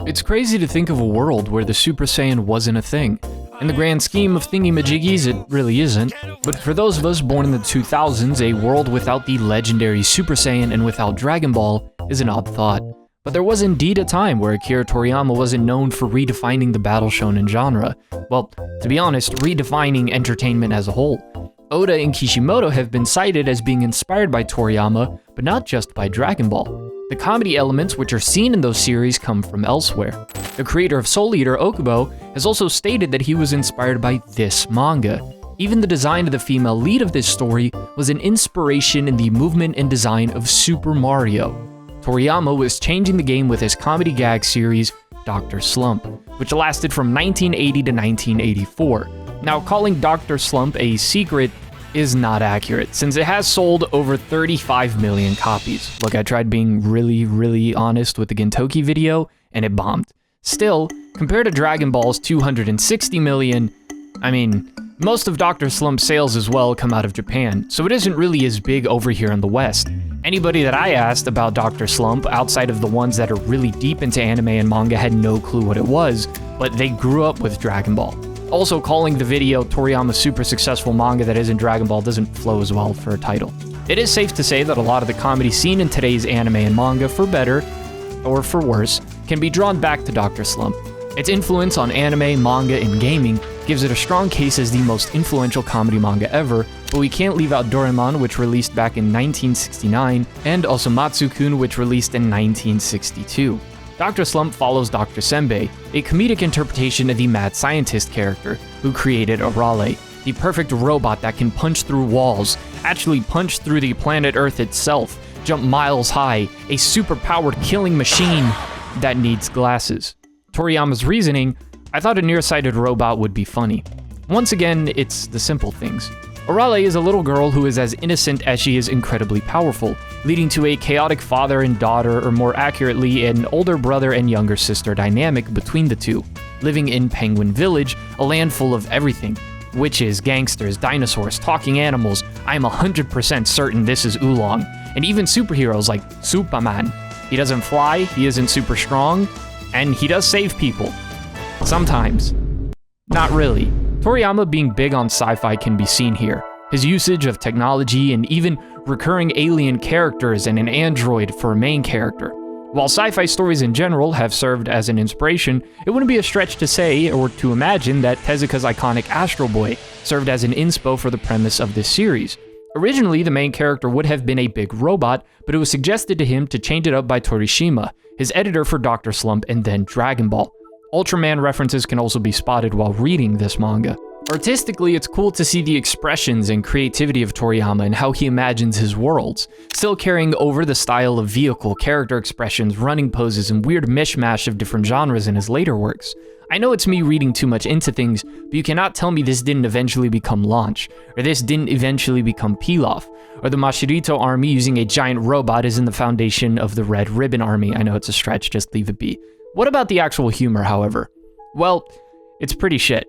It's crazy to think of a world where the Super Saiyan wasn't a thing. In the grand scheme of thingy-majiggies, it really isn't. But for those of us born in the 2000s, a world without the legendary Super Saiyan and without Dragon Ball is an odd thought. But there was indeed a time where Akira Toriyama wasn't known for redefining the battle shonen genre. Well, to be honest, redefining entertainment as a whole. Oda and Kishimoto have been cited as being inspired by Toriyama, but not just by Dragon Ball. The comedy elements which are seen in those series come from elsewhere. The creator of Soul Eater, Okubo, has also stated that he was inspired by this manga. Even the design of the female lead of this story was an inspiration in the movement and design of Super Mario. Toriyama was changing the game with his comedy gag series, Dr. Slump, which lasted from 1980 to 1984. Now, calling Dr. Slump a secret is not accurate, since it has sold over 35 million copies. Look, I tried being really honest with the Gintoki video, and it bombed. Still, compared to Dragon Ball's 260 million, I mean, most of Dr. Slump's sales as well come out of Japan, so it isn't really as big over here in the West. Anybody that I asked about Dr. Slump, outside of the ones that are really deep into anime and manga, had no clue what it was, but they grew up with Dragon Ball. Also, calling the video Toriyama's super successful manga that isn't Dragon Ball doesn't flow as well for a title. It is safe to say that a lot of the comedy seen in today's anime and manga, for better or for worse, can be drawn back to Dr. Slump. Its influence on anime, manga, and gaming gives it a strong case as the most influential comedy manga ever, but we can't leave out Doraemon, which released back in 1969, and also Matsu-kun, which released in 1962. Dr. Slump follows Dr. Senbei, a comedic interpretation of the mad scientist character, who created Arale, the perfect robot that can punch through walls, actually punch through the planet Earth itself, jump miles high, a super-powered killing machine that needs glasses. Toriyama's reasoning: I thought a nearsighted robot would be funny. Once again, it's the simple things. Arale is a little girl who is as innocent as she is incredibly powerful, leading to a chaotic father and daughter, or more accurately, an older brother and younger sister dynamic between the two. Living in Penguin Village, a land full of everything. Witches, gangsters, dinosaurs, talking animals. I'm 100% certain this is Oolong. And even superheroes like Superman. He doesn't fly, he isn't super strong, and he does save people. Sometimes. Not really. Toriyama being big on sci-fi can be seen here. His usage of technology and even recurring alien characters and an android for a main character. While sci-fi stories in general have served as an inspiration, it wouldn't be a stretch to say or to imagine that Tezuka's iconic Astro Boy served as an inspo for the premise of this series. Originally, the main character would have been a big robot, but it was suggested to him to change it up by Torishima, his editor for Dr. Slump and then Dragon Ball. Ultraman references can also be spotted while reading this manga. Artistically, it's cool to see the expressions and creativity of Toriyama and how he imagines his worlds, still carrying over the style of vehicle, character expressions, running poses, and weird mishmash of different genres in his later works. I know it's me reading too much into things, but you cannot tell me this didn't eventually become Launch, or this didn't eventually become Pilaf, or the Mashirito army using a giant robot is in the foundation of the Red Ribbon army. I know it's a stretch, just leave it be. What about the actual humor, however? Well, it's pretty shit.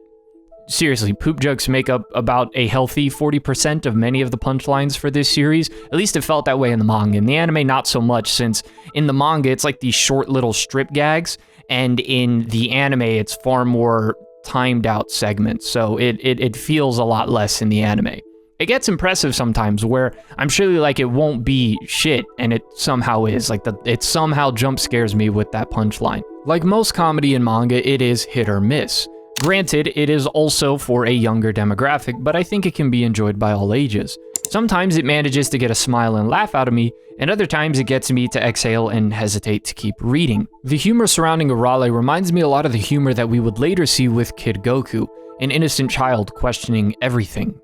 Seriously, poop jokes make up about a healthy 40% of many of the punchlines for this series. At least it felt that way in the manga. In the anime, not so much, since in the manga, it's like these short little strip gags, and in the anime, it's far more timed out segments, so it feels a lot less in the anime. It gets impressive sometimes, where I'm surely like it won't be shit, and it somehow is. Like, it somehow jump scares me with that punchline. Like most comedy and manga, it is hit or miss. Granted, it is also for a younger demographic, but I think it can be enjoyed by all ages. Sometimes it manages to get a smile and laugh out of me, and other times it gets me to exhale and hesitate to keep reading. The humor surrounding Arale reminds me a lot of the humor that we would later see with Kid Goku, an innocent child questioning everything,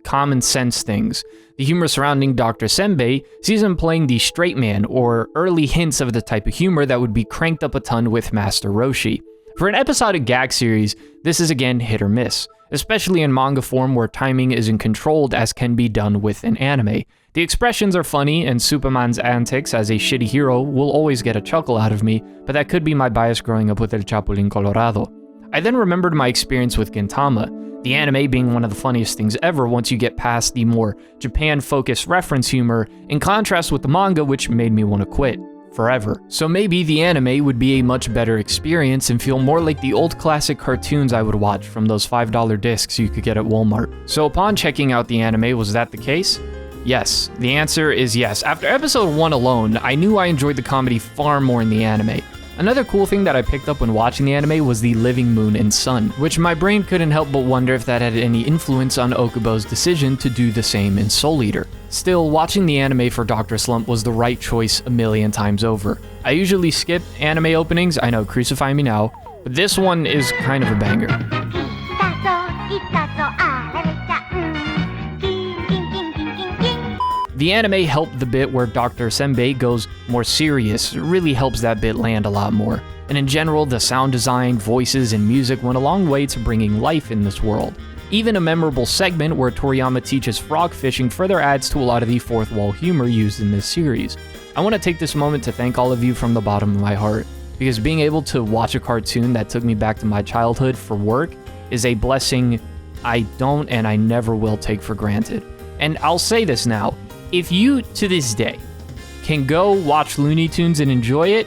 common sense things. The humor surrounding Dr. Senbei sees him playing the straight man, or early hints of the type of humor that would be cranked up a ton with Master Roshi. For an episodic gag series, this is again hit or miss, especially in manga form where timing isn't controlled as can be done with an anime. The expressions are funny, and Superman's antics as a shitty hero will always get a chuckle out of me, but that could be my bias growing up with El Chapulín Colorado. I then remembered my experience with Gintama, the anime being one of the funniest things ever once you get past the more Japan-focused reference humor, in contrast with the manga, which made me want to quit. forever. So maybe the anime would be a much better experience and feel more like the old classic cartoons I would watch from those $5 discs you could get at Walmart. So upon checking out the anime, was that the case? Yes. The answer is yes. After episode 1 alone, I knew I enjoyed the comedy far more in the anime. Another cool thing that I picked up when watching the anime was the living moon and sun, which my brain couldn't help but wonder if that had any influence on Okubo's decision to do the same in Soul Eater. Still, watching the anime for Dr. Slump was the right choice a million times over. I usually skip anime openings, I know, crucify me now, but this one is kind of a banger. The anime helped the bit where Dr. Senbei goes more serious. It really helps that bit land a lot more. And in general, the sound design, voices, and music went a long way to bringing life in this world. Even a memorable segment where Toriyama teaches frog fishing further adds to a lot of the fourth wall humor used in this series. I want to take this moment to thank all of you from the bottom of my heart, because being able to watch a cartoon that took me back to my childhood for work is a blessing I don't and I never will take for granted. And I'll say this now. If you, to this day, can go watch Looney Tunes and enjoy it,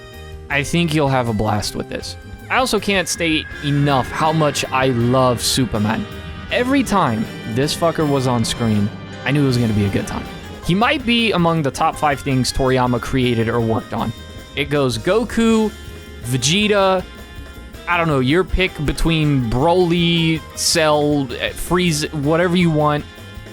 I think you'll have a blast with this. I also can't state enough how much I love Superman. Every time this fucker was on screen, I knew it was going to be a good time. He might be among the top 5 things Toriyama created or worked on. It goes Goku, Vegeta, I don't know, your pick between Broly, Cell, Frieza, whatever you want.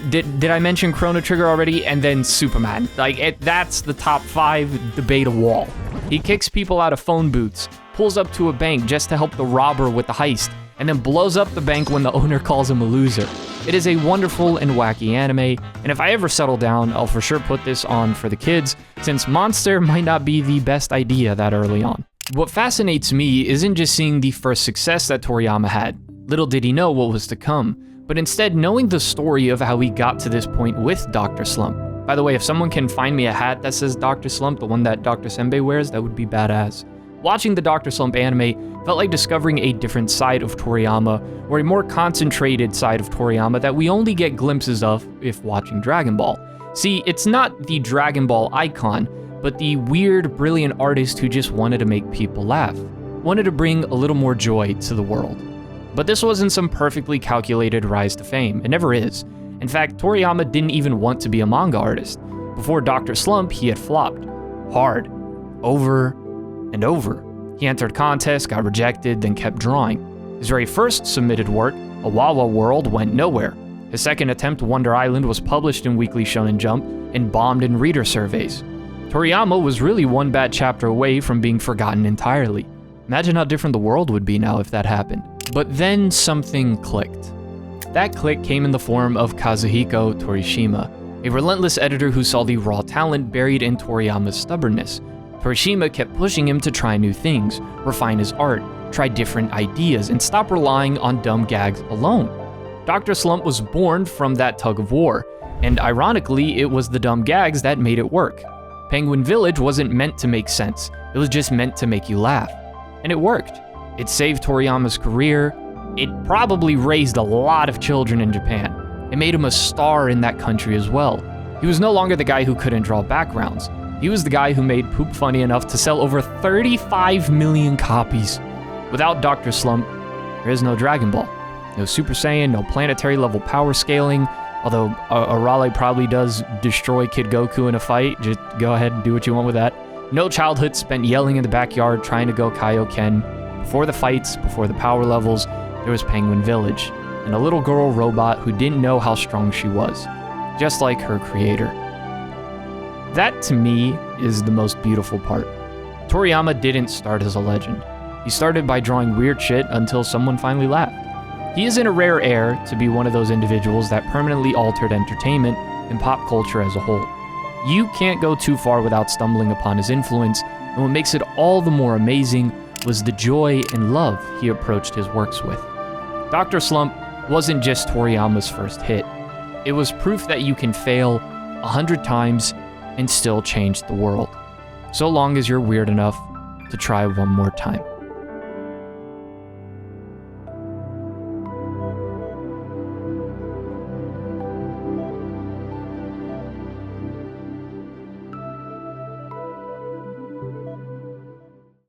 Did I mention Chrono Trigger already? And then Superman. That's the top 5, debate a wall. He kicks people out of phone booths, pulls up to a bank just to help the robber with the heist, and then blows up the bank when the owner calls him a loser. It is a wonderful and wacky anime, and if I ever settle down, I'll for sure put this on for the kids, since Monster might not be the best idea that early on. What fascinates me isn't just seeing the first success that Toriyama had. Little did he know what was to come. But instead knowing the story of how he got to this point with Dr. Slump. By the way, if someone can find me a hat that says Dr. Slump, the one that Dr. Senbei wears, that would be badass. Watching the Dr. Slump anime felt like discovering a different side of Toriyama, or a more concentrated side of Toriyama that we only get glimpses of if watching Dragon Ball. See, it's not the Dragon Ball icon, but the weird, brilliant artist who just wanted to make people laugh, wanted to bring a little more joy to the world. But this wasn't some perfectly calculated rise to fame. It never is. In fact, Toriyama didn't even want to be a manga artist. Before Dr. Slump, he had flopped. Hard. Over and over. He entered contests, got rejected, then kept drawing. His very first submitted work, A Wawa World, went nowhere. His second attempt, Wonder Island, was published in Weekly Shonen Jump and bombed in reader surveys. Toriyama was really one bad chapter away from being forgotten entirely. Imagine how different the world would be now if that happened. But then something clicked. That click came in the form of Kazuhiko Torishima, a relentless editor who saw the raw talent buried in Toriyama's stubbornness. Torishima kept pushing him to try new things, refine his art, try different ideas, and stop relying on dumb gags alone. Dr. Slump was born from that tug of war, and ironically, it was the dumb gags that made it work. Penguin Village wasn't meant to make sense, it was just meant to make you laugh. And it worked. It saved Toriyama's career. It probably raised a lot of children in Japan. It made him a star in that country as well. He was no longer the guy who couldn't draw backgrounds. He was the guy who made poop funny enough to sell over 35 million copies. Without Dr. Slump, there is no Dragon Ball. No Super Saiyan, no planetary level power scaling, although Arale probably does destroy Kid Goku in a fight. Just go ahead and do what you want with that. No childhood spent yelling in the backyard trying to go Kaioken. Before the fights, before the power levels, there was Penguin Village, and a little girl robot who didn't know how strong she was, just like her creator. That, to me, is the most beautiful part. Toriyama didn't start as a legend. He started by drawing weird shit until someone finally laughed. He is in a rare air to be one of those individuals that permanently altered entertainment and pop culture as a whole. You can't go too far without stumbling upon his influence, and what makes it all the more amazing was the joy and love he approached his works with. Dr. Slump wasn't just Toriyama's first hit. It was proof that you can fail 100 times and still change the world, so long as you're weird enough to try one more time.